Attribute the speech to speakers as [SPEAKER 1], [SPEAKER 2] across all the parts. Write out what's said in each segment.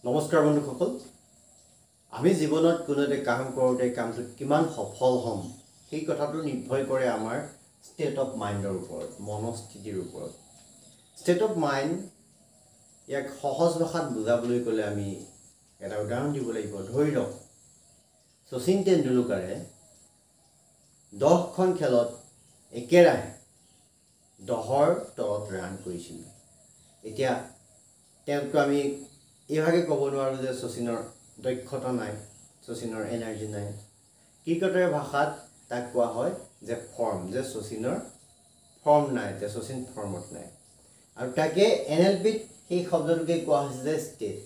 [SPEAKER 1] নমস্কাৰ বন্ধুসকল আমি জীৱনত কোনো এটা কাম কৰোঁতে কামটো কিমান সফল হ'ম সেই কথাটো নিৰ্ভৰ কৰে আমাৰ ষ্টেট অফ মাইণ্ডৰ ওপৰত মনস্থিতিৰ ওপৰত ষ্টেট অফ মাইণ্ড ইয়াক সহজ ভাষাত বুজাবলৈ ক'লে আমি এটা উদাহৰণ দিব লাগিব ধৰি লওক শচীন তেণ্ডুলকাৰে 10খন খেলত একেৰাহে 10ৰ তলত ৰান কৰিছিল এতিয়া তেওঁক আমি এইভাগে ক'ব নোৱাৰোঁ যে শচীনৰ দক্ষতা নাই শচীনৰ এনাৰ্জি নাই ক্ৰিকেটৰ ভাষাত তাক কোৱা হয় যে ফৰ্ম যে শচীনৰ ফৰ্ম নাই যে শচীন ফৰ্মত নাই আৰু তাকে NLPত সেই শব্দটোকে কোৱা হৈছে যে ষ্টেট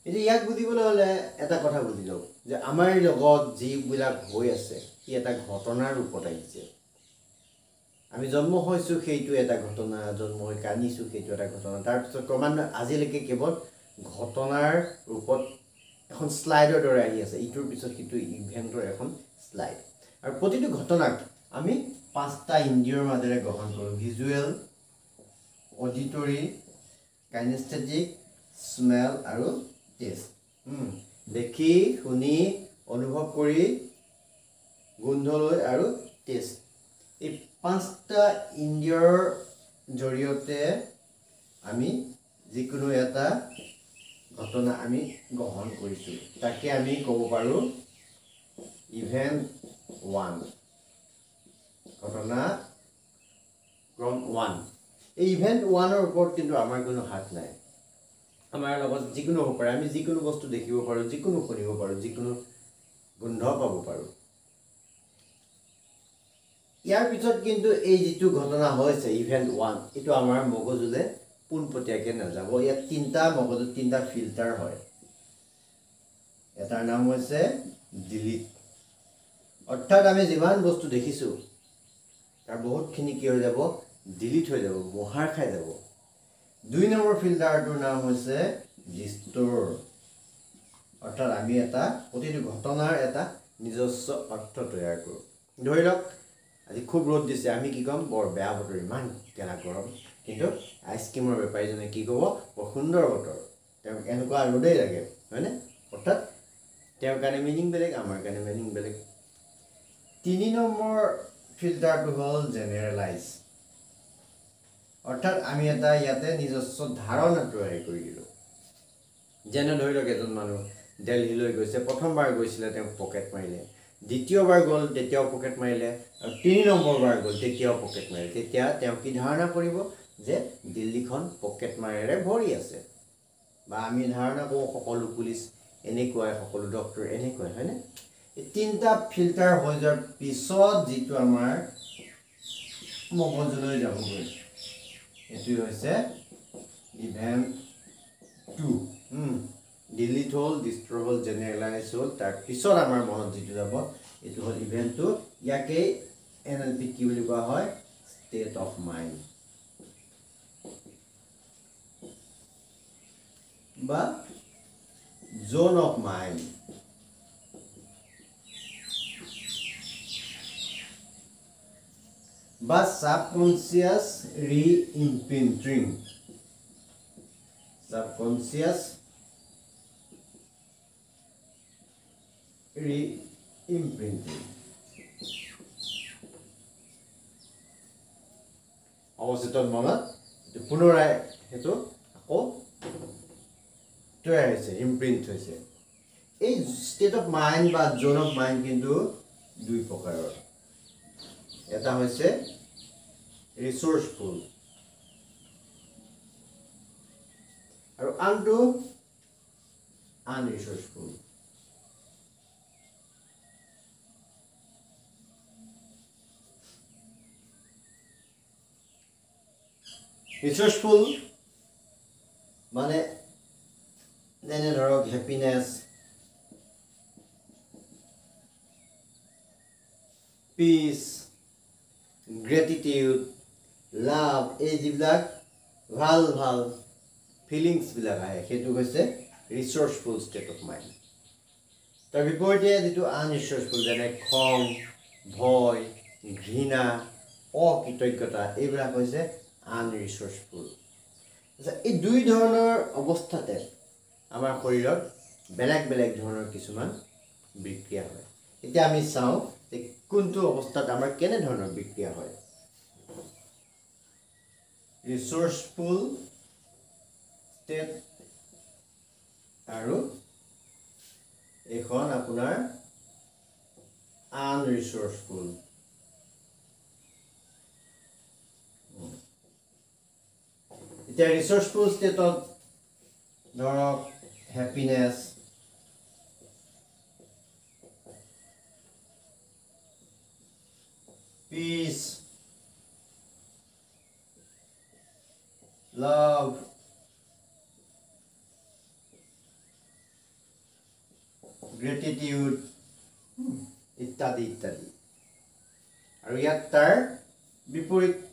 [SPEAKER 1] এতিয়া ইয়াক বুজিবলৈ হ'লে এটা কথা বুজি লওক যে আমাৰ লগত যিবিলাক হৈ আছে ই এটা ঘটনাৰ ৰূপত আহিছে আমি জন্ম হৈছোঁ সেইটো এটা ঘটনা জন্ম হৈ কান্দিছোঁ সেইটো এটা ঘটনা তাৰপিছত ক্ৰমান্বয়ে আজিলৈকে কেৱল ঘটনাৰ ৰূপত এখন স্লাইডৰ দৰে আহি আছে ইটোৰ পিছত সিটো ইভেণ্টৰ এখন স্লাইড আৰু প্ৰতিটো ঘটনাক আমি 5টা ইন্দ্ৰিয়ৰ মাজেৰে গ্ৰহণ কৰোঁ ভিজুৱেল অডিটৰী কাইনেস্থেটিক স্মেল আৰু টেষ্ট দেখি শুনি অনুভৱ কৰি গোন্ধলৈ আৰু টেষ্ট এই 5টা ইন্দ্ৰিয়ৰ জৰিয়তে আমি যিকোনো এটা ঘটনা আমি গ্ৰহণ কৰিছোঁ তাকে আমি ক'ব পাৰোঁ ইভেণ্ট 1 ঘটনা ক্ৰম 1 এই ইভেণ্ট 1ৰ ওপৰত কিন্তু আমাৰ কোনো হাত নাই আমাৰ লগত যিকোনো হ'ব পাৰে আমি যিকোনো বস্তু দেখিব পাৰোঁ যিকোনো শুনিব পাৰোঁ যিকোনো গোন্ধ পাব পাৰোঁ ইয়াৰ পিছত কিন্তু এই যিটো ঘটনা হৈছে ইভেণ্ট 1 এইটো আমাৰ মগজুলে পোনপটীয়াকৈ নাযাব ইয়াত 3টা মগজুত 3টা ফিল্টাৰ হয় এটাৰ নাম হৈছে ডিলিট অৰ্থাৎ আমি যিমান বস্তু দেখিছোঁ তাৰ বহুতখিনি কি হৈ যাব ডিলিট হৈ যাব মোহাৰ খাই যাব 2 নম্বৰ ফিল্টাৰটোৰ নাম হৈছে ৰিষ্ট'ৰ অৰ্থাৎ আমি এটা প্ৰতিটো ঘটনাৰ এটা নিজস্ব অৰ্থ তৈয়াৰ কৰোঁ ধৰি লওক আজি খুব ৰ'দ দিছে আমি কি ক'ম বৰ বেয়া বতৰ ইমান গেলা গৰম কিন্তু আইচক্ৰীমৰ বেপাৰীজনে কি ক'ব বৰ সুন্দৰ বতৰ তেওঁক এনেকুৱা ৰ'দেই লাগে হয়নে অৰ্থাৎ তেওঁৰ কাৰণে মিনিং বেলেগ আমাৰ কাৰণে মিনিং বেলেগ 3 নম্বৰ ফিল্টাৰটো হ'ল জেনেৰেলাইজ অৰ্থাৎ আমি এটা ইয়াতে নিজস্ব ধাৰণা তৈয়াৰ কৰি দিলোঁ যেনে ধৰি লওক এজন মানুহ দিল্লীলৈ গৈছে প্ৰথমবাৰ গৈছিলে তেওঁ পকেট মাৰিলে দ্বিতীয়বাৰ গ'ল তেতিয়াও পকেট মাৰিলে আৰু 3 নম্বৰবাৰ গ'ল তেতিয়াও পকেট মাৰিলে তেতিয়া তেওঁ কি ধাৰণা কৰিব যে দিল্লীখন পকেট মাৰেৰে ভৰি আছে বা আমি ধাৰণা কৰোঁ সকলো পুলিচ এনেকুৱাই সকলো ডক্টৰ এনেকুৱাই হয়নে এই 3টা ফিল্টাৰ হৈ যোৱাৰ পিছত যিটো আমাৰ মগজুলৈ যাবগৈ এইটো হৈছে ইভেণ্ট 2 ডিলিট হ'ল ডিষ্ট্ৰ হ'ল জেনেৰেলাইজ হ'ল তাৰপিছত আমাৰ মনত যিটো যাব এইটো হ'ল ইভেণ্ট 2 ইয়াকেই NLPত কি বুলি কোৱা হয় ষ্টেট অফ মাইণ্ড বা জোন অফ মাইণ্ড বা সাবকনসিয়াস ৰি-ইমপ্ৰিণ্টিং সাবকনসিয়াস ৰি-ইমপ্ৰিণ্টিং অৱচেতন মনত পুনৰাই সেইটো আকৌ তৈয়াৰ হৈছে ইমপ্ৰিণ্ট হৈছে এই ষ্টেট অফ মাইণ্ড বা জোন অফ মাইণ্ড কিন্তু 2 প্ৰকাৰৰ এটা হৈছে ৰিচোৰ্চফুল আৰু আনটো আনৰিচোৰ্চফুল ৰিচোৰ্চফুল মানে যেনে ধৰক হেপিনেছ পিচ গ্ৰেটিটিউড লাভ এই যিবিলাক ভাল ভাল ফিলিংছবিলাক আহে সেইটো হৈছে ৰিচোৰ্চফুল ষ্টেট অফ মাইণ্ড তাৰ বিপৰীতে যিটো আনৰিচোৰ্চফুল যেনে খং ভয় ঘৃণা অকৃতজ্ঞতা এইবিলাক হৈছে আনৰিচোৰ্চফুল এই 2 ধৰণৰ অৱস্থাতে আমাৰ শৰীৰত বেলেগ বেলেগ ধৰণৰ কিছুমান বিক্ৰিয়া হয় এতিয়া আমি চাওঁ যে কোনটো অৱস্থাত আমাৰ কেনে ধৰণৰ বিক্ৰিয়া হয় ৰিসোৰ্সফুল ষ্টেট আৰু এখন আপোনাৰ আনৰিসোৰ্সফুল এতিয়া ৰিসোৰ্সফুল ষ্টেটত ধৰক হ্যাপিনেস peace love gratitude ইত্যাদি ইত্যাদি আৰু ইয়াত তাৰ বিপৰীত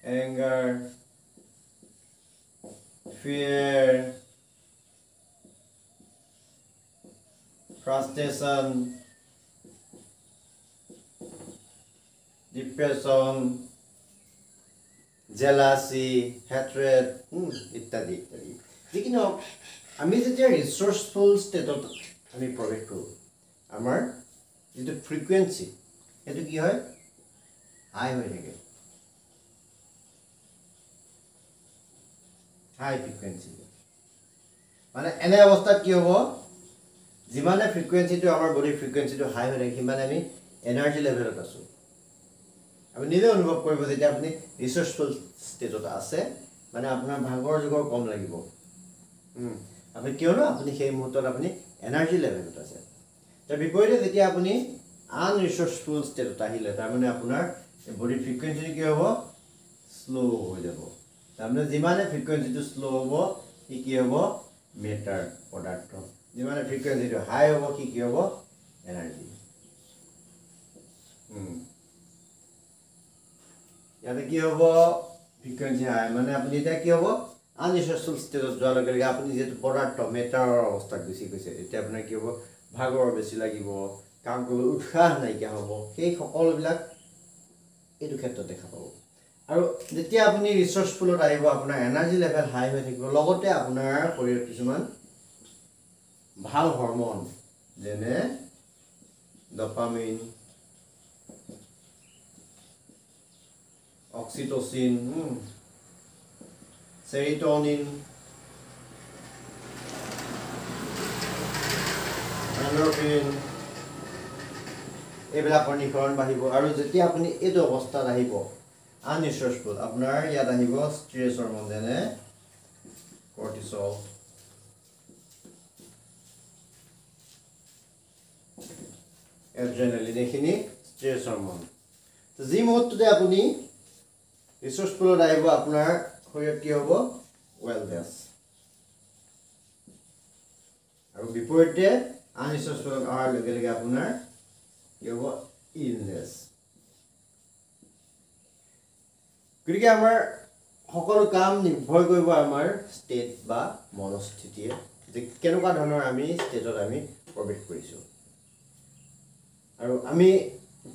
[SPEAKER 1] anger fear frustration depression jealousy hatred ইত্যাদি ইত্যাদি যিকিনো আমি যেতিয়া ৰিসোৰ্সফুল ষ্টেটত আমি প্ৰৱেশ কৰোঁ আমাৰ যেটো ফ্ৰিকুৱেন্সি এটো কি হয় হাই হৈ থাকে হাই ফ্ৰিকুৱেন্সি মানে এনে অৱস্থাত কি হ'ব যিমানে ফ্ৰিকুৱেন্সিটো আমাৰ বডি ফ্ৰিকুৱেন্সিটো হাই হৈ থাকে সিমানে আমি এনাৰ্জি লেভেলত আছো আপুনি নিজে অনুভৱ কৰিব যেতিয়া আপুনি ৰিসোৰ্সফুল ষ্টেটত আছে মানে আপোনাৰ ভাগৰ জুগৰ কম লাগিব আপুনি কিয়নো আপুনি সেই মুহূৰ্তত আপুনি এনাৰ্জি লেভেলত আছে তাৰ বিপৰীতে যেতিয়া আপুনি আনৰিসোৰ্সফুল ষ্টেটত আহিলে তাৰ মানে আপোনাৰ বডি ফ্ৰিকুৱেন্সি কি হ'ব স্লো হৈ যাব তাৰমানে যিমানে ফ্ৰিকুৱেন্সিটো স্লো হ'ব কি হ'ব মেটাৰ পদাৰ্থ যিমানে ফ্ৰিকুৱেন্সিটো হাই হ'ব কি হ'ব এনাৰ্জি ইয়াতে কি হ'ব ফ্ৰিকুৱেন্সি হাই মানে আপুনি এটা কি হ'ব আনৰিসোৰ্সফুল ষ্টেটত যোৱাৰ লগে লগে আপুনি যেটো পদাৰ্থ মেটাৰৰ অৱস্থাত গুচি গৈছে এতিয়া আপোনাৰ কি হ'ব ভাগৰ বেছি লাগিব কাম কৰিব উৎসাহ নাইকিয়া হ'ব সেই সকলোবিলাক এইটো ক্ষেত্ৰত দেখা পাব আৰু যেতিয়া আপুনি ৰিসোৰ্সফুলত আহিব আপোনাৰ এনাৰ্জি লেভেল হাই হৈ থাকিব লগতে আপোনাৰ শৰীৰত কিছুমান ভাল হৰমন যেনে ডপামিন অক্সিটোসিন সেৰোটোনিন এন্ডৰফিন এইবিলাকৰ নিঃসৰণ বাঢ়িব আৰু যেতিয়া আপুনি এইটো অৱস্থাত আহিব আনৰিসোৰ্সফুল আপোনাৰ ইয়াত আহিব ষ্ট্ৰেছ হৰমন যেনে কৰ্টিসল এড্ৰেনালিন এইখিনি ষ্ট্ৰেছ হৰমন যি মুহূৰ্ততে আপুনি ৰিসোৰ্সফুলত আহিব আপোনাৰ শৰীৰত কি হ'ব ৱেলনেছ আৰু বিপৰীতে আনৰিসোৰ্সফুলত অহাৰ লগে লগে আপোনাৰ কি হ'ব ইলনেছ গতিকে আমাৰ সকলো কাম নিৰ্ভৰ কৰিব আমাৰ ষ্টেট বা মনস্থিতিয়ে যে কেনেকুৱা ধৰণৰ আমি ষ্টেটত আমি প্ৰৱেশ কৰিছোঁ আৰু আমি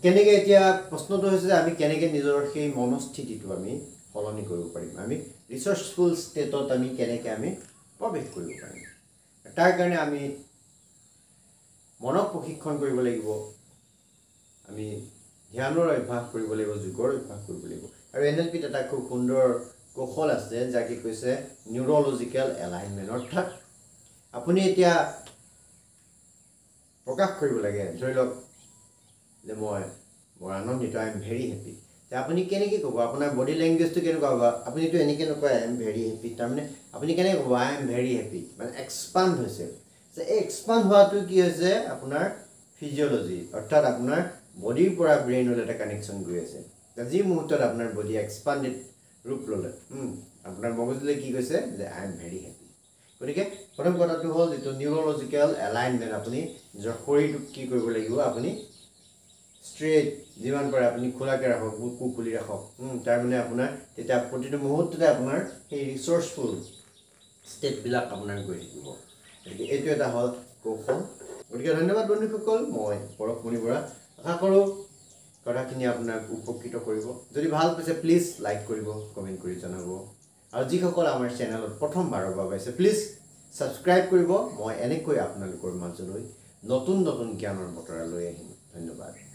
[SPEAKER 1] কেনেকৈ এতিয়া প্ৰশ্নটো হৈছে যে আমি কেনেকৈ নিজৰ সেই মনস্থিতিটো আমি সলনি কৰিব পাৰিম আমি ৰিসোৰ্সফুল ষ্টেটত আমি কেনেকৈ আমি প্ৰৱেশ কৰিব পাৰিম তাৰ কাৰণে আমি মনক প্ৰশিক্ষণ কৰিব লাগিব আমি ধ্যানৰ অভ্যাস কৰিব লাগিব যোগৰ অভ্যাস কৰিব লাগিব আৰু এনএলপিত এটা খুব সুন্দৰ কৌশল আছে যাকে কৈছে নিউৰলজিক্যাল এলাইনমেণ্ট অৰ্থাৎ আপুনি এতিয়া প্ৰকাশ কৰিব লাগে ধৰি লওক যে মই বৰ আনন্দিত আই এম ভেৰি হেপি তে আপুনি কেনেকৈ ক'ব আপোনাৰ বডি লেংগুৱেজটো কেনেকুৱা হ'ব আপুনিতো এনেকৈ নকয় আই এম ভেৰি হেপি তাৰমানে আপুনি কেনেকৈ ক'ব আই এম ভেৰি হেপি মানে এক্সপাণ্ড হৈছে যে এই এক্সপাণ্ড হোৱাটো কি হৈছে আপোনাৰ ফিজিঅ'লজি অৰ্থাৎ আপোনাৰ বডিৰ পৰা ব্ৰেইনলৈ এটা কানেকশ্যন গৈ আছে যি মুহূৰ্তত আপোনাৰ বডি এক্সপাণ্ডেড ৰূপ ল'লে আপোনাৰ মগজুলৈ কি কৈছে যে আই এম ভেৰি হেপি গতিকে প্ৰথম কথাটো হ'ল যিটো নিউৰলজিক্যাল এলাইনমেণ্ট আপুনি নিজৰ শৰীৰটোক কি কৰিব লাগিব আপুনি ষ্ট্ৰেট যিমান পাৰে আপুনি খোলাকৈ ৰাখক বুকু খুলি ৰাখক তাৰমানে আপোনাৰ তেতিয়া প্ৰতিটো মুহূৰ্ততে আপোনাৰ সেই ৰিসোৰ্সফুল ষ্টেটবিলাক আপোনাৰ গৈ থাকিব গতিকে এইটো এটা হ'ল কৌশল গতিকে ধন্যবাদ বন্ধুসকল মই পৰশ মুনি বৰা আশা কৰোঁ কথাখিনি আপোনাক উপকৃত কৰিব যদি ভাল পাইছে প্লিজ লাইক কৰিব কমেণ্ট কৰি জনাব আৰু যিসকল আমাৰ চেনেলত প্ৰথমবাৰৰ বাবে আছে প্লিজ ছাবস্ক্ৰাইব কৰিব। মই এনেকৈ আপোনালোকৰ মাজলৈ নতুন নতুন জ্ঞানৰ বতৰা লৈ আহিম। ধন্যবাদ।